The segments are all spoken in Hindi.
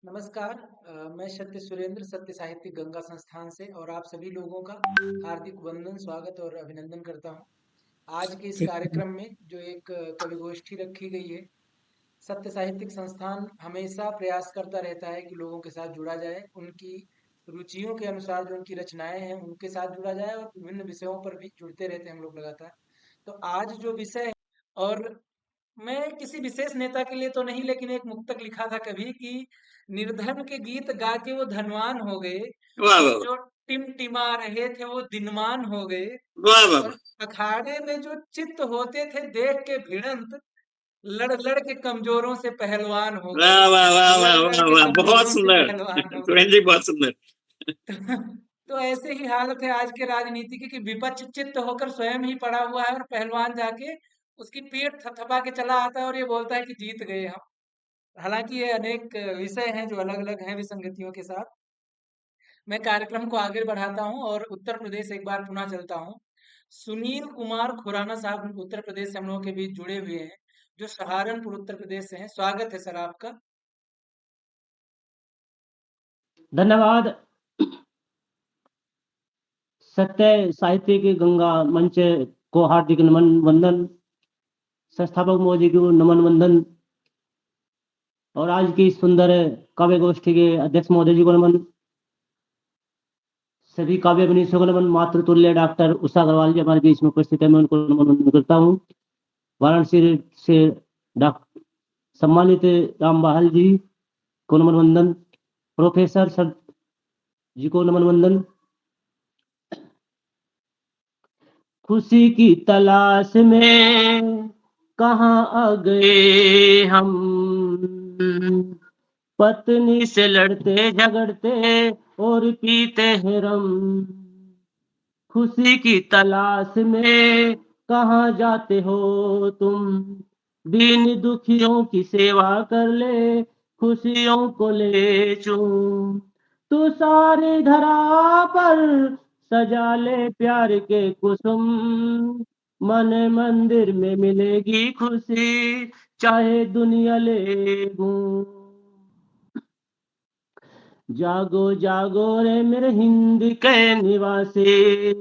नमस्कार। मैं सत्य सुरेंद्र सत्य साहित्यिक गंगा संस्थान से और आप सभी लोगों का हार्दिक वंदन स्वागत और अभिनंदन करता हूं। आज के इस ठीक है। कार्यक्रम में जो एक कवि गोष्ठी रखी गई है, सत्य साहित्यिक संस्थान हमेशा प्रयास करता रहता है कि लोगों के साथ जुड़ा जाए, उनकी रुचियों के अनुसार जो उनकी रचनाएं हैं उनके साथ जुड़ा जाए और विभिन्न विषयों पर भी जुड़ते रहते हैं हम लोग लगातार। तो आज जो विषय है, और मैं किसी विशेष नेता के लिए तो नहीं, लेकिन एक मुक्तक लिखा था कभी कि निर्धन के गीत गा के वो धनवान हो गए, वाह और वाह जो टिमटिमा रहे थे वो दिनमान हो गए, वाह वाह वाह और अखाड़े में जो चित्त होते थे देख के भिड़ंत, लड़ लड़ के कमजोरों से पहलवान हो गए। वाह वाह वाह वाह लड़ लड़ वाह के वाह बहुत कमजोरों से सुंदर। पहलवान हो गए। सुरेंद्र जी बहुत सुंदर। तो ऐसे ही हालत है आज के राजनीति की कि विपक्ष चित्त होकर स्वयं ही पड़ा हुआ है और पहलवान जाके उसकी पीठ थपथपा के चला आता है और ये बोलता है कि जीत गए हम। हालांकि ये अनेक विषय हैं जो अलग अलग हैं विसंगतियों के साथ। मैं कार्यक्रम को आगे बढ़ाता हूं और उत्तर प्रदेश एक बार पुनः चलता हूं। सुनील कुमार खुराना साहब उत्तर प्रदेश से हम लोगों के बीच जुड़े हुए हैं, जो सहारनपुर उत्तर प्रदेश से हैं। स्वागत है सर आपका। धन्यवाद। सत्य साहित्य की गंगा मंच को हार्दिक नमन वंदन। संस्थापक महोदय को नमन वंदन और आज की सुंदर काव्य गोष्ठी के अध्यक्ष महोदय जी को नमन। सभी काव्य अभिनीशों को नमन। मातृतुल्य डॉक्टर उषा अग्रवाल जी हमारे बीच में उपस्थित है, मैं उनको नमन वंदन करता हूँ। वाराणसी से डॉक्टर सम्मानित राम बहाल जी को नमन वंदन। प्रोफेसर सर जी को नमन वंदन। खुशी की तलाश में कहाँ आ गए हम, पत्नी से लड़ते झगड़ते और पीते हैं रम। खुशी की तलाश में कहाँ जाते हो तुम, दीन दुखियों की सेवा कर ले, खुशियों को ले चूम। तू सारी धरा पर सजा ले प्यार के कुसुम, मन मंदिर में मिलेगी खुशी, चाहे दुनिया ले घूम। जागो जागो रे मेरे हिंद के निवासी,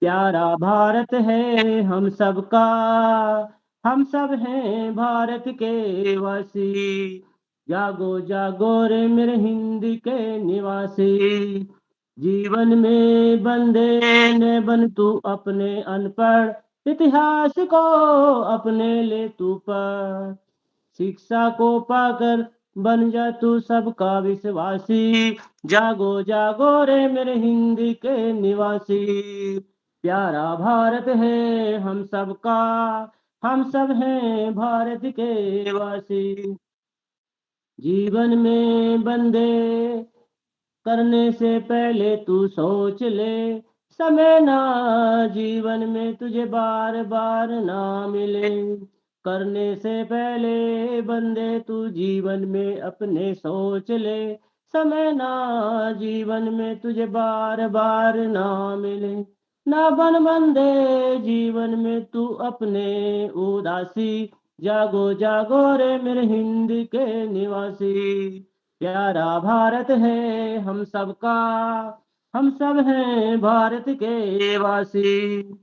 प्यारा भारत है हम सबका, हम सब हैं भारत के वासी। जागो जागो रे मेरे हिंद के निवासी, जीवन में बंदे न बन तू अपने अनपढ़, इतिहास को अपने ले तू पढ़। शिक्षा को पाकर बन जा तू सबका विश्वासी। जागो जागो रे मेरे हिंद के निवासी, प्यारा भारत है हम सबका, हम सब हैं भारत के वासी। जीवन में बंदे करने से पहले तू सोच ले, समय ना जीवन में तुझे बार बार ना मिले। करने से पहले बंदे तू जीवन में अपने सोच ले, समय ना जीवन में तुझे बार बार ना मिले। ना बन बंदे जीवन में तू अपने उदासी। जागो जागो रे मेरे हिंद के निवासी, प्यारा भारत है हम सबका, हम सब हैं भारत के वासी।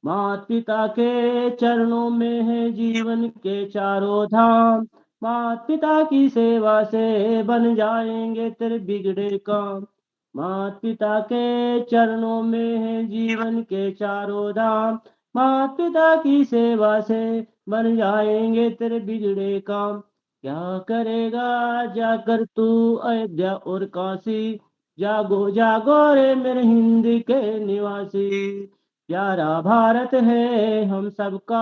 माता पिता के चरणों में है जीवन के चारों धाम, माता पिता की सेवा से बन जाएंगे तेरे बिगड़े काम। माता पिता के चरणों में है जीवन के चारों धाम, माता पिता की सेवा से बन जाएंगे तेरे बिगड़े काम। क्या करेगा जाकर तू अयोध्या और काशी, जागो जागो रे मेरे हिंद के निवासी। प्यारा भारत है हम सबका,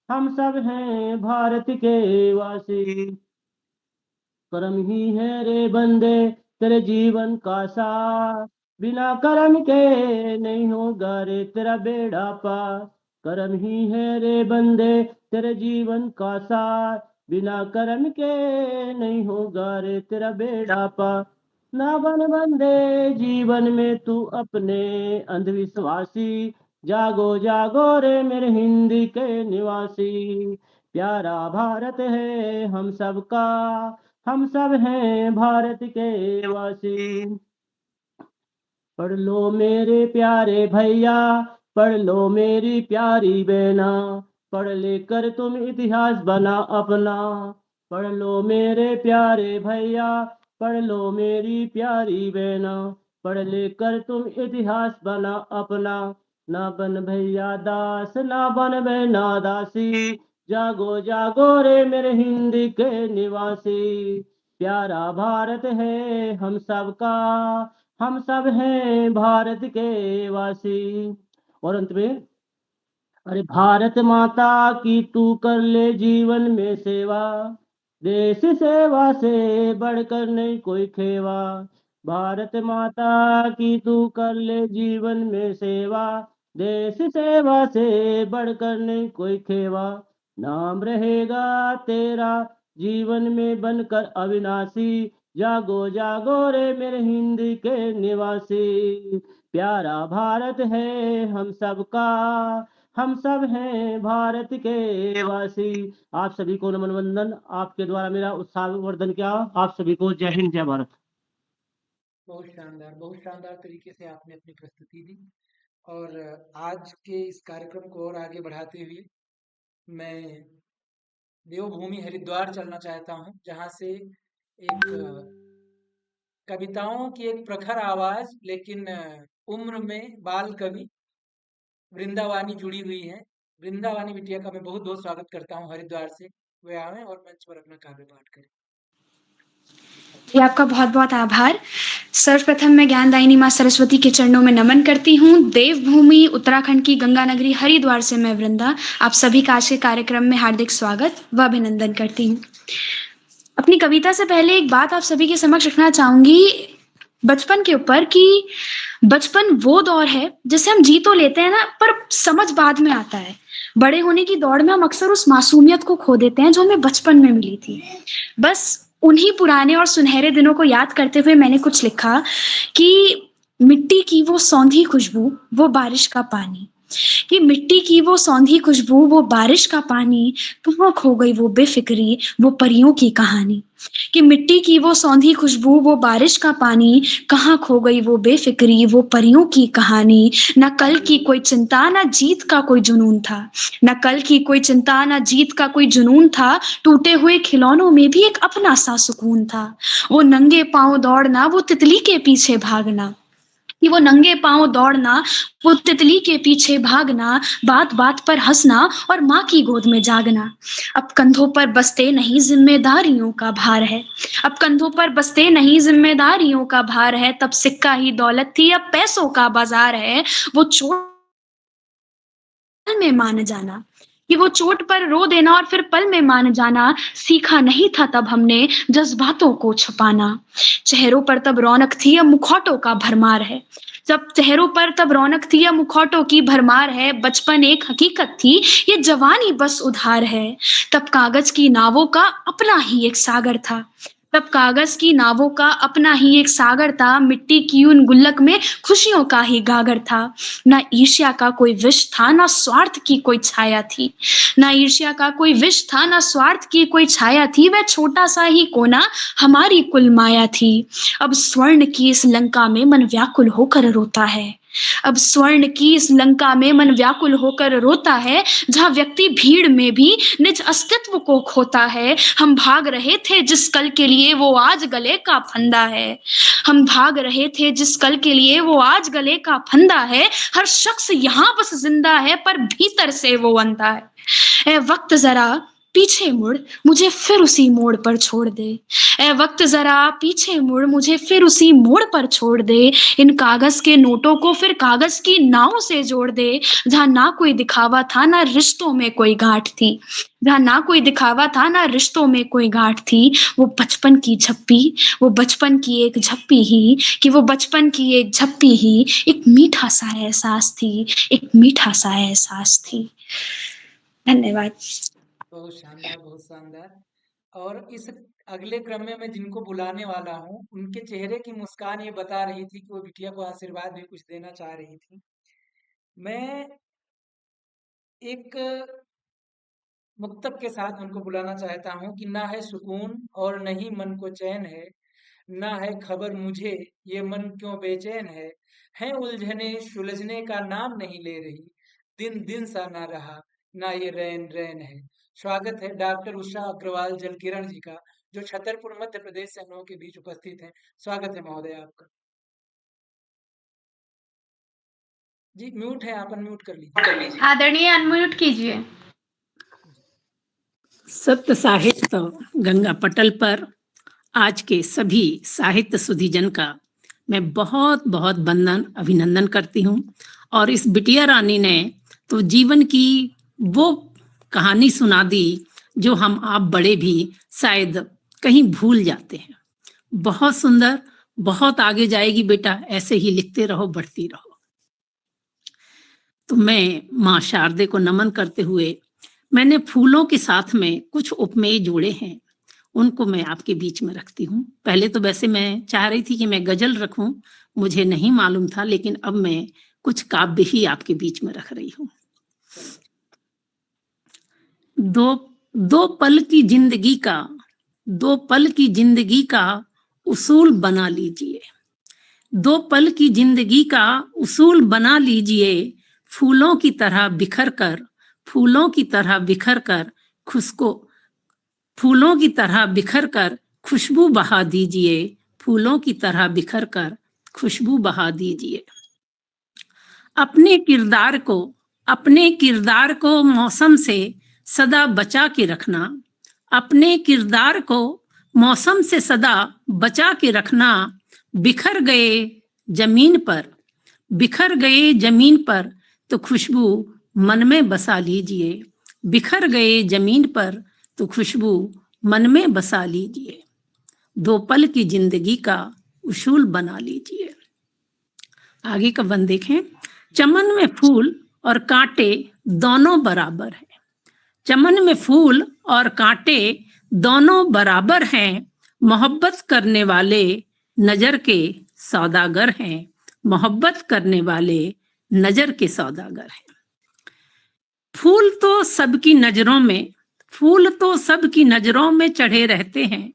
हम सब हैं भारत के वासी। कर्म ही है रे बंदे तेरे जीवन का सार, बिना कर्म के नहीं होगा रे तेरा बेड़ा पार। कर्म ही है रे बंदे तेरे जीवन का सार, बिना कर्म के नहीं होगा रे तेरा बेड़ा पार। ना बन बंदे जीवन में तू अपने अंधविश्वासी। जागो जागो रे मेरे हिंद के निवासी, प्यारा भारत है हम सबका, हम सब हैं भारत के वासी। पढ़ लो मेरे प्यारे भैया, पढ़ लो मेरी प्यारी बहना, पढ़ लेकर तुम इतिहास बना अपना। पढ़ लो मेरे प्यारे भैया, पढ़ लो मेरी प्यारी बहना, पढ़ लेकर तुम इतिहास बना अपना। ना बन भैया दास, ना बन बहना दासी, जागो जागो रे मेरे हिंद के निवासी। प्यारा भारत है हम सबका, हम सब हैं भारत के वासी। और अंत में, अरे भारत माता की तू कर ले जीवन में सेवा, देश सेवा से बढ़कर नहीं कोई खेवा। भारत माता की तू कर ले जीवन में सेवा, देश सेवा से बढ़कर नहीं कोई खेवा। नाम रहेगा तेरा जीवन में बनकर अविनाशी, जागो जागो रे मेरे हिंद के निवासी। प्यारा भारत है हम सबका, हम सब हैं भारत के वासी। आप सभी को नमन वंदन। आपके द्वारा मेरा उत्साहवर्धन किया। आप सभी को जय हिंद जय भारत। बहुत शानदार तरीके से आपने अपनी प्रस्तुति दी। और आज के इस कार्यक्रम को और आगे बढ़ाते हुए मैं देवभूमि हरिद्वार चलना चाहता हूँ, जहाँ से एक कविताओं की एक प्रखर आवाज, लेकिन उम्र में बाल कवि वृंदावानी जुड़ी हुई है। वृंदावानी बिटिया का मैं बहुत बहुत स्वागत करता हूँ हरिद्वार से। वे आवे और मंच पर अपना काव्य पाठ करें। जी, आपका बहुत-बहुत आभार। सर्वप्रथम मैं ज्ञानदायिनी माँ सरस्वती के चरणों में नमन करती हूँ। देवभूमि उत्तराखंड की गंगा नगरी हरिद्वार से मैं वृंदा आप सभी का आज के कार्यक्रम में हार्दिक स्वागत व अभिनंदन करती हूँ। अपनी कविता से पहले एक बात आप सभी के समक्ष रखना चाहूंगी बचपन के ऊपर कि बचपन वो दौर है जिसे हम जी तो लेते हैं ना, पर समझ बाद में आता है। बड़े होने की दौड़ में हम अक्सर उस मासूमियत को खो देते हैं जो हमें बचपन में मिली थी। बस उन्हीं पुराने और सुनहरे दिनों को याद करते हुए मैंने कुछ लिखा कि मिट्टी की वो सौंधी खुशबू, वो बारिश का पानी, कि मिट्टी की वो सौंधी खुशबू, वो बारिश का पानी, कहाँ खो गई वो बेफिक्री, वो परियों की कहानी। कि मिट्टी की वो सौंधी खुशबू, वो बारिश का पानी, कहाँ खो गई वो बेफिक्री, वो परियों की कहानी। न कल की कोई चिंता, न जीत का कोई जुनून था, न कल की कोई चिंता, न जीत का कोई जुनून था। टूटे हुए खिलौनों में भी एक अपना सा सुकून था। वो नंगे पांव दौड़ना, वो तितली के पीछे भागना, कि वो नंगे पांव दौड़ना, वो तितली के पीछे भागना, बात बात पर हंसना और माँ की गोद में जागना। अब कंधों पर बसते नहीं जिम्मेदारियों का भार है, अब कंधों पर बसते नहीं जिम्मेदारियों का भार है। तब सिक्का ही दौलत थी, अब पैसों का बाजार है। वो चोट में मान जाना, कि वो चोट पर रो देना और फिर पल में मान जाना। सीखा नहीं था तब हमने जज्बातों को छुपाना। चेहरों पर तब रौनक थी, अब मुखौटों का भरमार है। जब चेहरों पर तब रौनक थी, अब मुखौटों की भरमार है। बचपन एक हकीकत थी, ये जवानी बस उधार है। तब कागज की नावों का अपना ही एक सागर था, तब कागज की नावों का अपना ही एक सागर था। मिट्टी की उन गुल्लक में खुशियों का ही गागर था। ना ईर्ष्या का कोई विष था, ना स्वार्थ की कोई छाया थी, ना ईर्ष्या का कोई विष था, ना स्वार्थ की कोई छाया थी। वह छोटा सा ही कोना हमारी कुल माया थी। अब स्वर्ण की इस लंका में मन व्याकुल होकर रोता है, अब स्वर्ण की इस लंका में मन व्याकुल होकर रोता है। जहां व्यक्ति भीड़ में भी निज अस्तित्व को खोता है। हम भाग रहे थे जिस कल के लिए वो आज गले का फंदा है, हम भाग रहे थे जिस कल के लिए वो आज गले का फंदा है। हर शख्स यहाँ बस जिंदा है पर भीतर से वो अंधा है। ए वक्त जरा पीछे मुड़, मुझे फिर उसी मोड़ पर छोड़ दे। ए वक्त जरा पीछे मुड़, मुझे फिर उसी मोड़ पर छोड़ दे। इन कागज के नोटों को फिर कागज की नाव से जोड़ दे। जहां ना कोई दिखावा था, ना रिश्तों में कोई गांठ थी, जहां ना कोई दिखावा था, ना रिश्तों में कोई गांठ थी। वो बचपन की झप्पी, वो बचपन की एक झप्पी ही, कि वो बचपन की एक झप्पी ही एक मीठा सा एहसास थी, एक मीठा सा एहसास थी। धन्यवाद। बहुत शानदार, बहुत शानदार। और इस अगले क्रम में मैं जिनको बुलाने वाला हूँ, उनके चेहरे की मुस्कान ये बता रही थी कि वो बिटिया को आशीर्वाद भी कुछ देना चाह रही थी। मैं एक मुक्तक के साथ उनको बुलाना चाहता हूँ कि ना है सुकून और न ही मन को चैन है, ना है खबर मुझे ये मन क्यों बेचैन है उलझने सुलझने का नाम नहीं ले रही, दिन दिन सा ना रहा, ना ये रैन रैन है। स्वागत है डॉक्टर उषा अग्रवाल जलकिरण जी का, जो छतरपुर मध्य प्रदेश से हम लोगों के बीच उपस्थित हैं। स्वागत है महोदय आपका। जी म्यूट है, आप अनम्यूट कर लीजिए। आदरणीय अनम्यूट कीजिए। सत्य साहित्य गंगा पटल पर आज के सभी साहित्य सुधीजन का मैं बहुत बहुत वंदन अभिनंदन करती हूँ। और इस बिटिया रानी ने तो जीवन की वो कहानी सुना दी जो हम आप बड़े भी शायद कहीं भूल जाते हैं। बहुत सुंदर, बहुत आगे जाएगी बेटा, ऐसे ही लिखते रहो, बढ़ती रहो। तो मैं माँ शारदे को नमन करते हुए मैंने फूलों के साथ में कुछ उपमेय जोड़े हैं, उनको मैं आपके बीच में रखती हूँ। पहले तो वैसे मैं चाह रही थी कि मैं गजल रखूं, मुझे नहीं मालूम था, लेकिन अब मैं कुछ काव्य ही आपके बीच में रख रही हूँ। दो पल की जिंदगी का उसूल बना लीजिए। 2 पल की जिंदगी का उसूल बना लीजिए, फूलों की तरह बिखर कर खुशबू बहा दीजिए, फूलों की तरह बिखर कर खुशबू बहा दीजिए। अपने किरदार को मौसम से सदा बचा के रखना, अपने किरदार को मौसम से सदा बचा के रखना। बिखर गए जमीन पर तो खुशबू मन में बसा लीजिए, बिखर गए जमीन पर तो खुशबू मन में बसा लीजिए। 2 पल की जिंदगी का उसूल बना लीजिए। आगे का बंद देखें। चमन में फूल और कांटे दोनों बराबर हैं। चमन में फूल और कांटे दोनों बराबर हैं, मोहब्बत करने वाले नजर के सौदागर हैं, मोहब्बत करने वाले नजर के सौदागर हैं। फूल तो सबकी नजरों में चढ़े रहते हैं,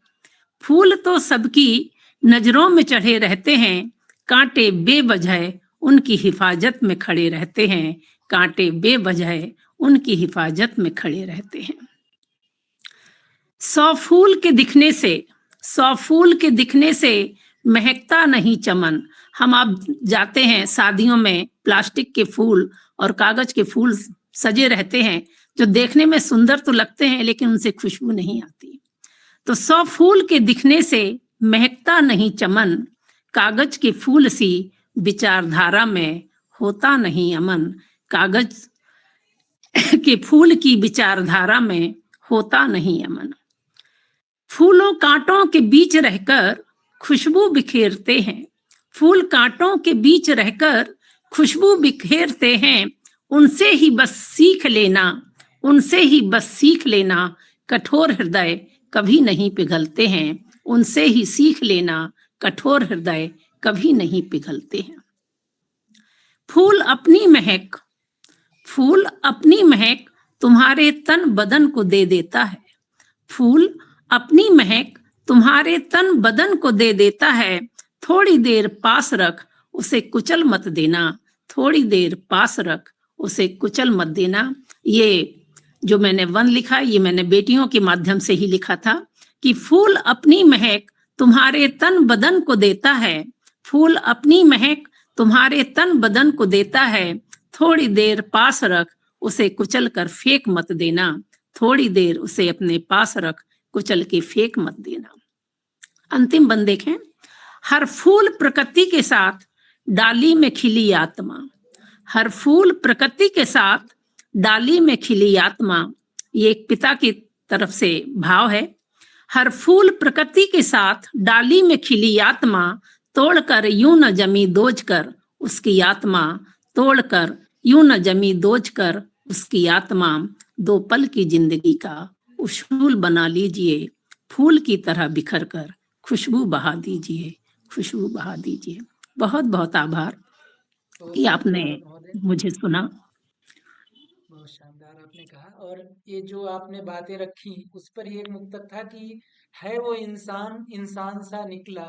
फूल तो सबकी नजरों में चढ़े रहते हैं, कांटे बेवजह उनकी हिफाजत में खड़े रहते हैं, कांटे बेवजह उनकी हिफाजत में खड़े रहते हैं। 100 फूल के दिखने से महकता नहीं चमन। हम आप जाते हैं शादियों में, प्लास्टिक के फूल और कागज के फूल सजे रहते हैं, जो देखने में सुंदर तो लगते हैं लेकिन उनसे खुशबू नहीं आती। तो 100 फूल के दिखने से महकता नहीं चमन, कागज के फूल सी विचारधारा में होता नहीं अमन, कागज के फूल की विचारधारा में होता नहीं अमन। फूलों कांटों के बीच रहकर खुशबू बिखेरते हैं, फूल कांटों के बीच रहकर खुशबू बिखेरते हैं, उनसे ही बस सीख लेना, कठोर हृदय कभी नहीं पिघलते हैं, उनसे ही सीख लेना, कठोर हृदय कभी नहीं पिघलते हैं। फूल अपनी महक तुम्हारे तन बदन को दे देता है, फूल अपनी महक तुम्हारे तन बदन को दे देता है, थोड़ी देर पास रख उसे कुचल मत देना, थोड़ी देर पास रख उसे कुचल मत देना। ये जो मैंने वन लिखा, ये मैंने बेटियों के माध्यम से ही लिखा था कि फूल अपनी महक तुम्हारे तन बदन को देता है, फूल अपनी महक तुम्हारे तन बदन को देता है, थोड़ी देर पास रख उसे कुचल कर फेंक मत देना, थोड़ी देर उसे अपने पास रख कुचल के फेंक मत देना। अंतिम बंद देखें। हर फूल प्रकृति के साथ डाली में खिली आत्मा, हर फूल प्रकृति के साथ डाली में खिली आत्मा, ये एक पिता की तरफ से भाव है। हर फूल प्रकृति के साथ डाली में खिली आत्मा, तोड़कर यूं न जमी दोज कर उसकी आत्मा, तोड़कर यूं न जमी दोज कर उसकी आत्मा। 2 पल की जिंदगी का उसूल बना लीजिए, फूल की तरह बिखर कर खुशबू बहा दीजिए, खुशबू बहा दीजिए। बहुत बहुत आभार कि आपने मुझे सुना। बहुत शानदार आपने कहा। और ये जो आपने बातें रखी उस पर ही एक मुक्तक था कि है वो इंसान इंसान सा निकला,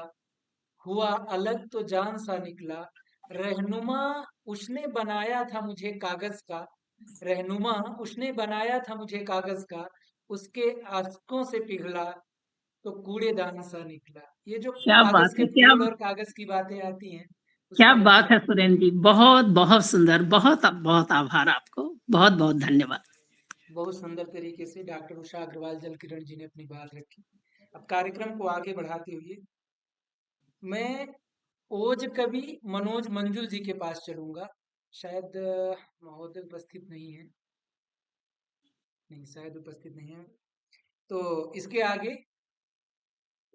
हुआ अलग तो जान सा निकला, रहनुमा उसने बनाया था मुझे कागज का, रहनुमा उसने बनाया था मुझे कागज का, उसके आंसुओं से पिघला तो कूड़ेदान सा निकला। ये जो क्या बात कागज के है, फूल और कागज की बातें आती हैं उस क्या पर बात है अच्छा सुरेंद्र जी, बहुत बहुत सुंदर, बहुत बहुत आभार आपको, बहुत बहुत धन्यवाद। बहुत सुंदर तरीके से डॉक्टर उषा अग्रवाल जल किरण जी ने अपनी बात रखी। अब कार्यक्रम को आगे बढ़ाते हुए मैं ओज कवि मनोज मंजुल जी के पास चलूंगा। शायद महोदय उपस्थित नहीं है, नहीं शायद उपस्थित नहीं है। तो इसके आगे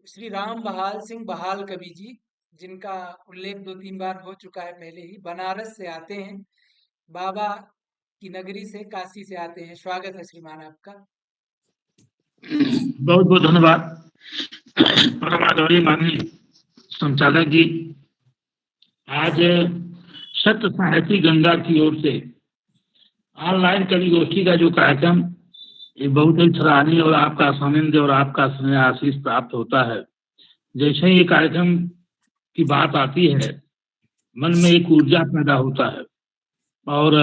श्री राम बहाल सिंह बहाल कवि जी, जिनका उल्लेख 2-3 बार हो चुका है पहले ही, बनारस से आते हैं, बाबा की नगरी से, काशी से आते हैं। स्वागत है श्रीमान आपका। बहुत बहुत धन्यवाद परम आदरणीय माननीय संचालक जी। आज सत्य साहित्य गंगा की ओर से ऑनलाइन कवि गोष्ठी का जो कार्यक्रम, ये बहुत ही सराहनीय और आपका सानिध्य और आपका स्नेह आशीष प्राप्त होता है। जैसे ही ये कार्यक्रम की बात आती है, मन में एक ऊर्जा पैदा होता है। और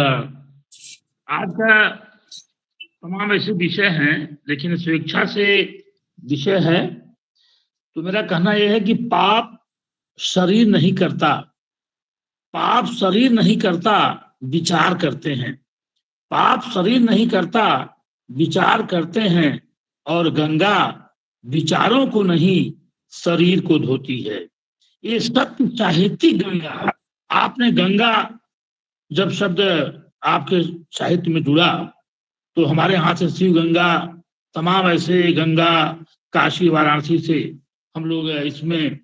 आज का तमाम ऐसे विषय हैं, लेकिन स्वेच्छा से विषय है तो मेरा कहना यह है कि पाप शरीर नहीं करता, पाप शरीर नहीं करता, विचार करते हैं। पाप शरीर नहीं करता, विचार करते हैं। और गंगा विचारों को नहीं, शरीर को धोती है। ये सत्य साहित्य गंगा। आपने गंगा जब शब्द आपके साहित्य में जुड़ा तो हमारे यहाँ से शिव गंगा, तमाम ऐसे गंगा, काशी वाराणसी से हम लोग इसमें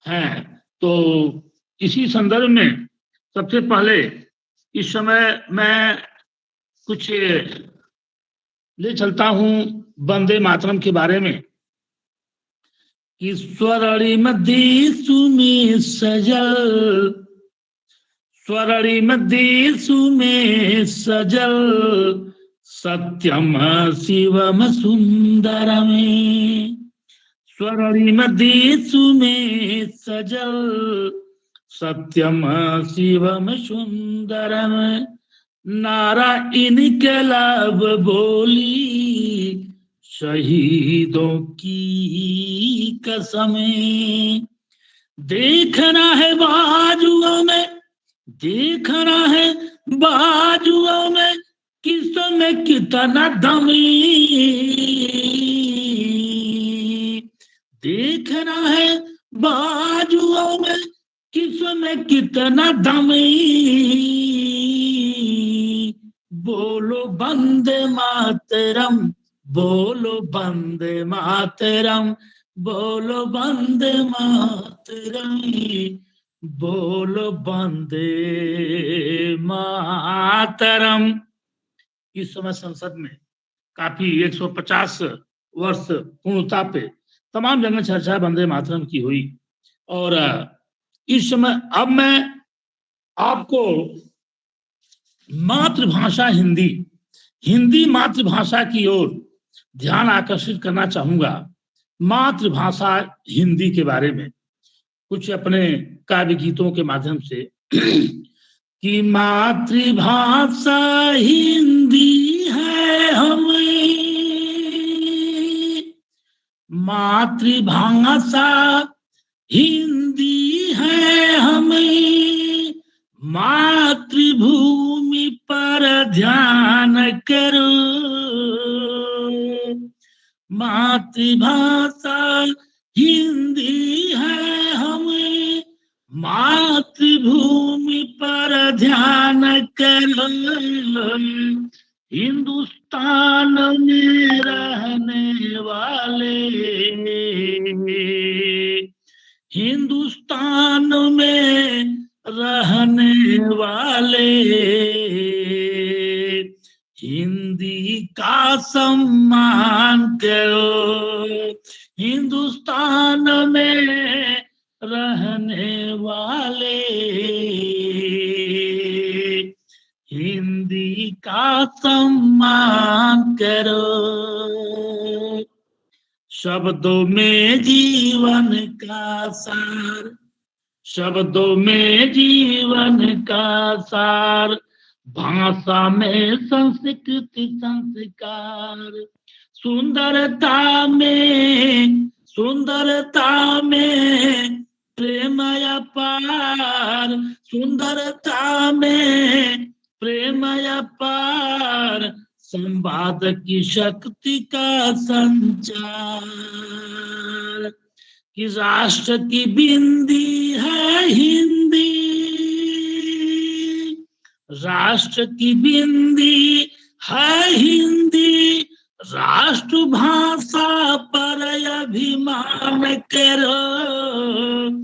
हैं। तो इसी संदर्भ में सबसे पहले इस समय मैं कुछ ले चलता हूँ वंदे मातरम के बारे में। कि स्वरणिम देशु में सजल, स्वरणिम देशु में सजल, सत्यम शिवम सुंदरम। स्वरणिम देशु में सजल, सत्यम शिवम सुंदरम। नारायण के लाभ बोली, शहीदों की कसमें। देखना है बाजुओं में, देखना है बाजुओं में, किसमें कितना दमी। देखना है बाजुओं में, किसमें कितना दमी। बोलो वंदे मातरम, बोलो वंदे मातरम, बोलो वंदे मातरम, बोलो वंदे मातरम। इस समय संसद में काफी 150 वर्ष पूर्णता पे तमाम जगह चर्चा वंदे मातरम की हुई। और इस समय अब मैं आपको मातृभाषा हिंदी, हिंदी मातृभाषा की ओर ध्यान आकर्षित करना चाहूंगा। मातृभाषा हिंदी के बारे में कुछ अपने काव्य गीतों के माध्यम से। कि मातृभाषा हिंदी है हमें, मातृभाषा हिंदी है हमें, मातृभूमि पर ध्यान करो। मातृभाषा हिंदी है हमें, मातृभूमि पर ध्यान करो। हिंदुस्तान में रहने वाले, हिंदुस्तान में रहने वाले, हिंदी का सम्मान करो। हिंदुस्तान में रहने वाले, हिंदी का सम्मान करो। शब्दों में जीवन का सार, शब्दों में जीवन का सार, भाषा में संस्कृति संस्कार। सुंदरता में प्रेम अपार, सुंदरता में प्रेम अपार, संवाद की शक्ति का संचार। कि राष्ट्र की बिंदी है हिंदी, राष्ट्र की बिंदी है हिंदी, राष्ट्र भाषा पर अभिमान करो।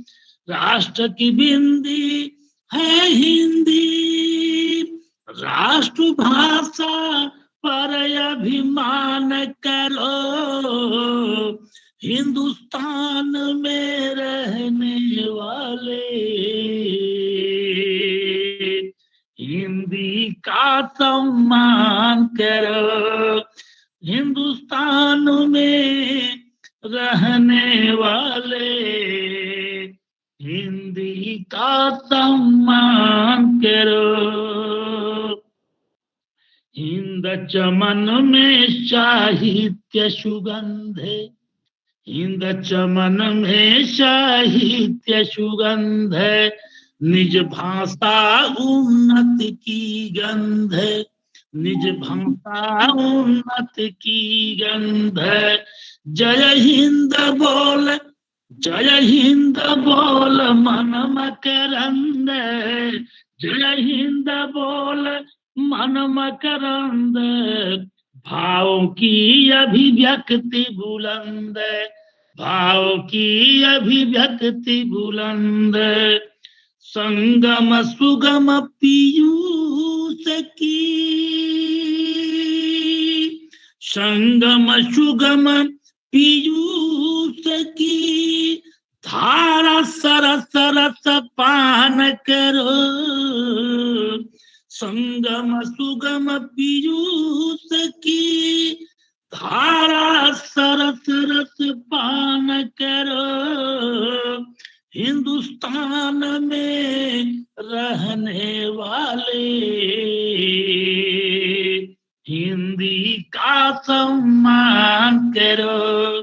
राष्ट्र की बिंदी है हिंदी, राष्ट्र भाषा पर अभिमान करो। हिंदुस्तान में रहने वाले हिंदी का सम्मान करो। हिंदुस्तान में रहने वाले हिंदी का सम्मान करो। हिंद चमन में साहित्य सुगंध है, हिंद चमन में साहित्य सुगंध है, निज भाषा उन्नति की गंध है, निज भाषा उन्नति की गंध है। जय हिंद बोल, जय हिंद बोल मन मकरंद, जय हिंद बोल मन मकरंद, भाव की अभिव्यक्ति बुलंद, भाव की अभिव्यक्ति बुलंद। संगम सुगम पीयूष की, संगम सुगम पीयूष की, धारा सरस रस पान करो। संगम सुगम पीयूष की, धारा सरस रस पान करो। हिंदुस्तान में रहने वाले हिंदी का सम्मान करो।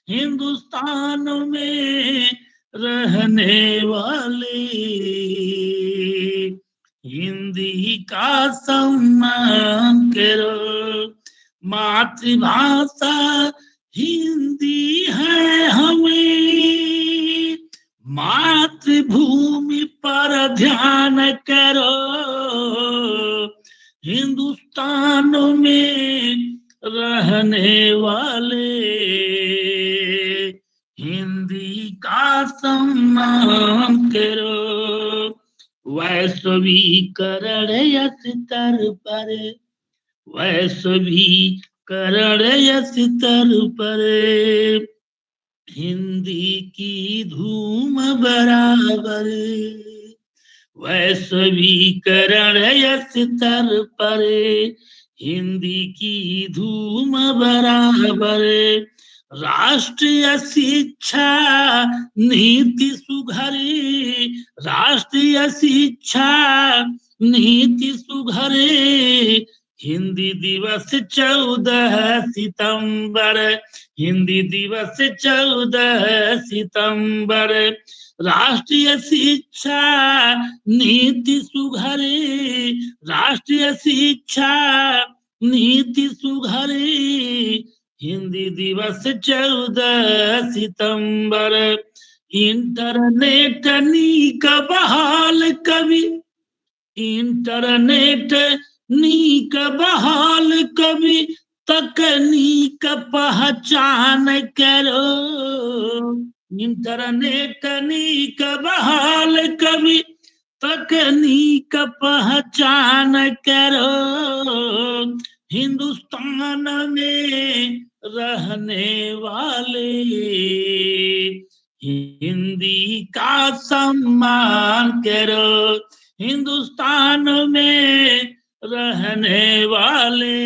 हिंदुस्तान में रहने वाले हिंदी का सम्मान करो। मातृभाषा हिंदी है हमें, मातृभूमि पर ध्यान करो। हिंदुस्तान में रहने वाले हिंदी का सम्मान करो। वैश्वीकरण स्तर पर, वैश्वीकरण स्तर पर हिंदी की धूम बराबर। वैश्वीकरण स्तर पर हिंदी की धूम बराबर। राष्ट्रीय शिक्षा नीति सुधरे, राष्ट्रीय शिक्षा नीति सुधरे। हिंदी दिवस 14 सितंबर, हिंदी दिवस 14 सितंबर। राष्ट्रीय शिक्षा नीति सुधरे, राष्ट्रीय शिक्षा नीति सुधरे। हिंदी दिवस 14 सितंबर। इंटरनेट नीक बहाल कवि, इंटरनेट नीक बहाल कवि, तकनीक पहचान करो। इंटरनेट नीक बहाल कवि, तकनीक पहचान करो। हिंदुस्तान में रहने वाले हिंदी का सम्मान करो। हिंदुस्तान में रहने वाले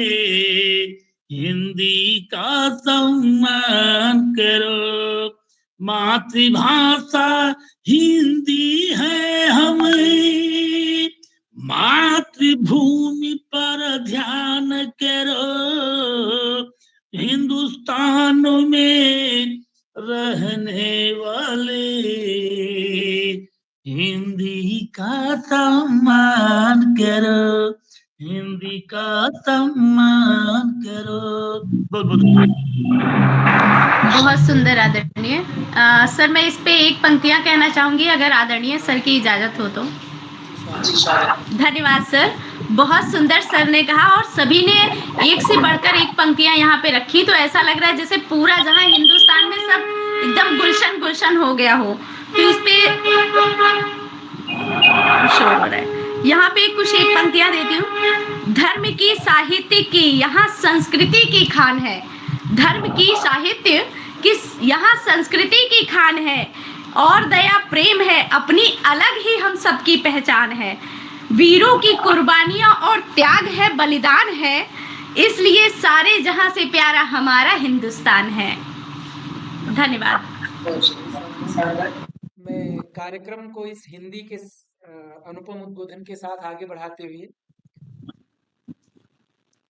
हिंदी का सम्मान करो। मातृभाषा हिंदी है हमें, मातृभूमि पर ध्यान करो। हिंदुस्तान में रहने वाले हिंदी का सम्मान करो, हिंदी का सम्मान करो। बहुत बहुत बहुत सुंदर आदरणीय। सर मैं इस पे एक पंक्तियां कहना चाहूंगी अगर आदरणीय सर की इजाजत हो तो। धन्यवाद सर, बहुत सुंदर सर ने कहा और सभी ने एक से बढ़कर एक पंक्तियां यहाँ पे रखी, तो ऐसा लग रहा है जैसे पूरा जहां हिंदुस्तान में सब एकदम गुलशन गुलशन हो गया हो। तो इस पे शोर हो रहा है, यहाँ पे कुछ एक पंक्तियां देती हूँ। धर्म की साहित्य की यहाँ संस्कृति की खान है, धर्म की साहित्य की यहाँ संस्कृति की खान है, और दया प्रेम है अपनी अलग ही हम सबकी पहचान है। वीरों की कुर्बानियां और त्याग है, बलिदान है, इसलिए सारे जहां से प्यारा हमारा हिंदुस्तान है। धन्यवाद। मैं कार्यक्रम को इस हिंदी के अनुपम उद्बोधन के साथ आगे बढ़ाते हुए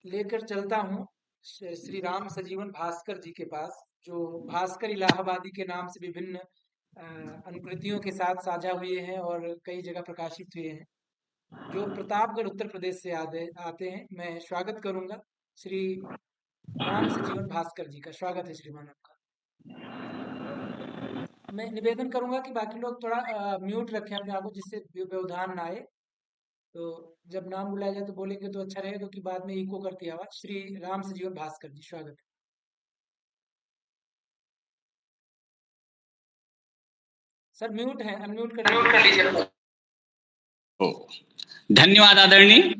लेकर चलता हूँ श्री राम सजीवन भास्कर जी के पास, जो भास्कर इलाहाबादी के नाम से विभिन्न अनुकृतियों के साथ साझा हुए हैं और कई जगह प्रकाशित हुए हैं, जो प्रतापगढ़ उत्तर प्रदेश से आते हैं। मैं स्वागत करूंगा श्री राम सजीवन भास्कर जी का। स्वागत है श्रीमान आपका। मैं निवेदन करूंगा कि बाकी लोग थोड़ा म्यूट रखें अपने आप को, जिससे व्यवधान ना आए। तो जब नाम बुलाया जाए तो बोलेंगे तो अच्छा रहेगा, क्योंकि बाद में इको करती आवाज। श्री राम सजीवन भास्कर जी, स्वागत है। सर म्यूट है, अनम्यूट कर लीजिए। धन्यवाद आदरणीय।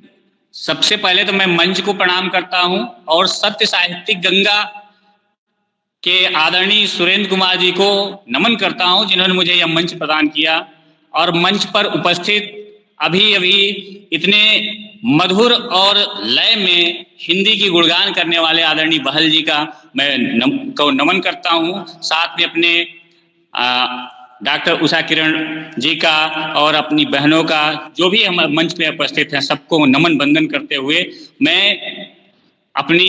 सबसे पहले तो मैं मंच को प्रणाम करता हूं और सत्य साहित्यिक गंगा के आदरणीय सुरेंद्र कुमार जी को नमन करता हूं, जिन्होंने मुझे यह मंच प्रदान किया। और मंच पर उपस्थित अभी अभी इतने मधुर और लय में हिंदी की गुणगान करने वाले आदरणीय बहल जी का मैं नमन करता हूं। साथ में अपने डॉक्टर उषा किरण जी का और अपनी बहनों का, जो भी हमारे मंच पे उपस्थित हैं, सबको नमन बंदन करते हुए मैं अपनी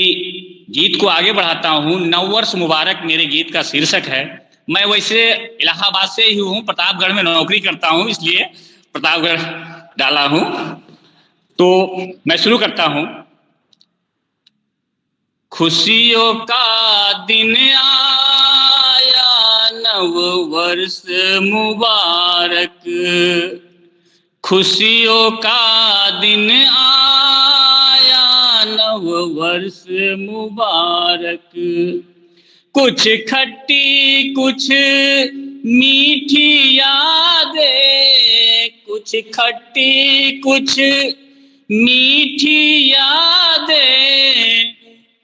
गीत को आगे बढ़ाता हूँ। नववर्ष मुबारक मेरे गीत का शीर्षक है। मैं वैसे इलाहाबाद से ही हूँ, प्रतापगढ़ में नौकरी करता हूँ, इसलिए प्रतापगढ़ डाला हूँ। तो मैं शुरू करता हूँ। खुशियों का दिन आया, नव वर्ष मुबारक, खुशियों का दिन आया, नव वर्ष मुबारक। कुछ खट्टी कुछ मीठी यादें, कुछ खट्टी कुछ मीठी यादें,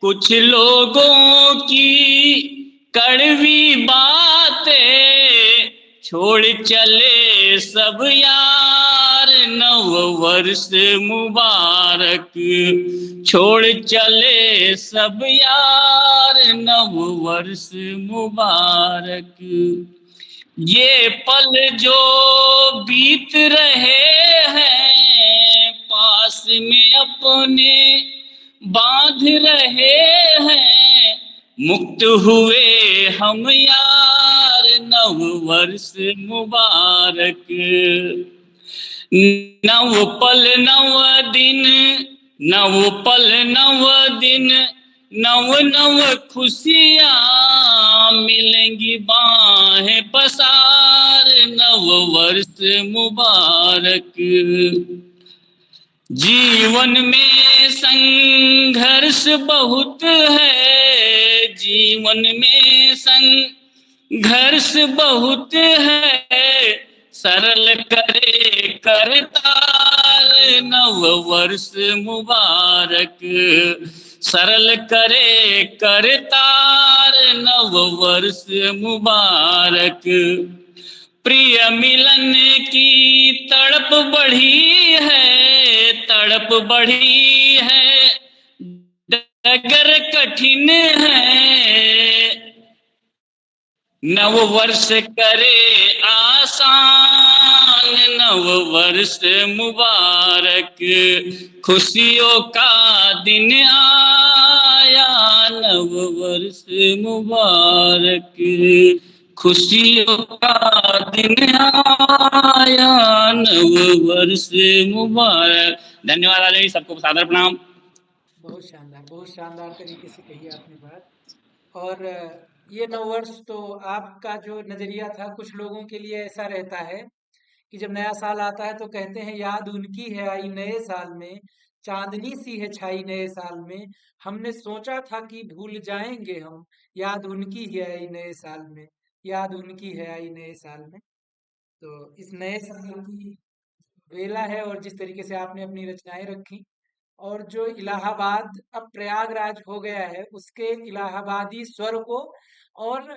कुछ लोगों की कड़वी बातें, छोड़ चले सब यार, नव वर्ष मुबारक, छोड़ चले सब यार, नव वर्ष मुबारक। ये पल जो बीत रहे हैं, पास में अपने बांध रहे हैं, मुक्त हुए हम यार, नव वर्ष मुबारक। नव पल नव दिन, नव पल नव दिन, नव नव खुशियाँ मिलेंगी बाहें पसार, नव वर्ष मुबारक। जीवन में संघर्ष बहुत है, जीवन में संघर्ष बहुत है, सरल करे करतार, नव वर्ष मुबारक, सरल करे करतार, नव वर्ष मुबारक। प्रिय मिलन की तड़प बढ़ी है, तड़प तड़प बढ़ी है, डगर कठिन है, नव वर्ष करे आसान, नव वर्ष मुबारक, खुशियों का दिन आया, नव वर्ष मुबारक, खुशियों का दिन आया, नव वर्ष मुबारक। धन्यवाद राजा जी, सबको सादर प्रणाम। बहुत शानदार तरीके से कही आपने बात। और ये नववर्ष तो आपका जो नजरिया था, कुछ लोगों के लिए ऐसा रहता है कि जब नया साल आता है तो कहते हैं याद उनकी है आई नए साल में, चांदनी सी है छाई नए साल में, हमने सोचा था कि भूल जाएंगे हम, याद उनकी है आई नए साल में, याद उनकी है आई नए साल में। तो इस नए साल की बेला है, और जिस तरीके से आपने अपनी रचनाएं रखी, और जो इलाहाबाद अब प्रयागराज हो गया है, उसके इलाहाबादी स्वर को, और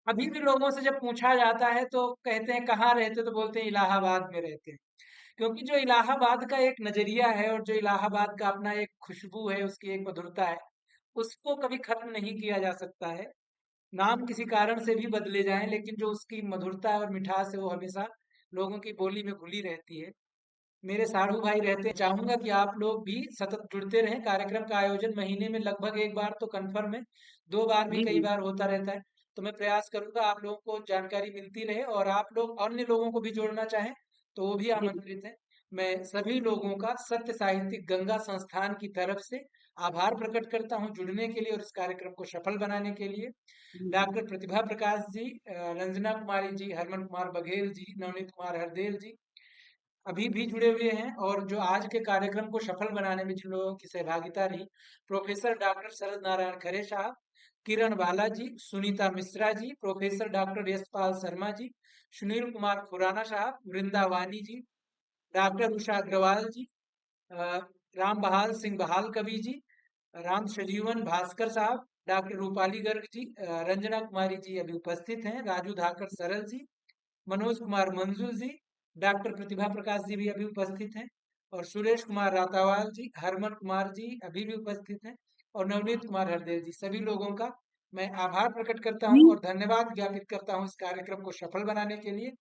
अभी भी लोगों से जब पूछा जाता है तो कहते हैं कहाँ रहते, तो बोलते हैं इलाहाबाद में रहते हैं। क्योंकि जो इलाहाबाद का एक नजरिया है, और जो इलाहाबाद का अपना एक खुशबू है, उसकी एक मधुरता है, उसको कभी खत्म नहीं किया जा सकता है। नाम किसी कारण से भी बदले जाएं, लेकिन जो उसकी मधुरता और मिठास है वो हमेशा लोगों की बोली में घुली रहती है। मेरे साढ़ू भाई रहते हैं, चाहूंगा कि आप लोग भी सतत जुड़ते रहें। कार्यक्रम का आयोजन महीने में लगभग एक बार तो कंफर्म है, 2 बार भी जी कई जी बार होता रहता है। तो मैं प्रयास करूंगा आप लोगों को जानकारी मिलती रहे, और आप लोग अन्य लोगों को भी जोड़ना चाहें तो वो भी जी आमंत्रित हैं। मैं सभी लोगों का सत्य साहित्यिक गंगा संस्थान की तरफ से आभार प्रकट करता हूं जुड़ने के लिए और इस कार्यक्रम को सफल बनाने के लिए। जी डॉक्टर प्रतिभा प्रकाश जी, रंजना कुमारी जी, हरमन कुमार बघेल जी, नवनीत कुमार हरदेल जी अभी भी जुड़े हुए हैं, और जो आज के कार्यक्रम को सफल बनाने में जिन लोगों की सहभागिता रही, प्रोफेसर डॉक्टर शरद नारायण खरे साहब, किरण बाला जी, सुनीता मिश्रा जी, प्रोफेसर डॉक्टर यशपाल शर्मा जी, सुनील कुमार खुराना साहब, वृंदावानी जी, डॉक्टर उषा अग्रवाल जी, अ, राम बहाल सिंह बहाल कवि जी, राम सजीवन भास्कर साहब, डॉक्टर रूपाली गर्ग जी, रंजना कुमारी जी अभी उपस्थित हैं, राजू धाकर सरल जी, मनोज कुमार मंजूर जी, डॉक्टर प्रतिभा प्रकाश जी भी अभी उपस्थित हैं, और सुरेश कुमार रातावाल जी, हरमन कुमार जी अभी भी उपस्थित हैं, और नवनीत कुमार हरदेव जी, सभी लोगों का मैं आभार प्रकट करता हूं जी और धन्यवाद ज्ञापित करता हूं इस कार्यक्रम को सफल बनाने के लिए।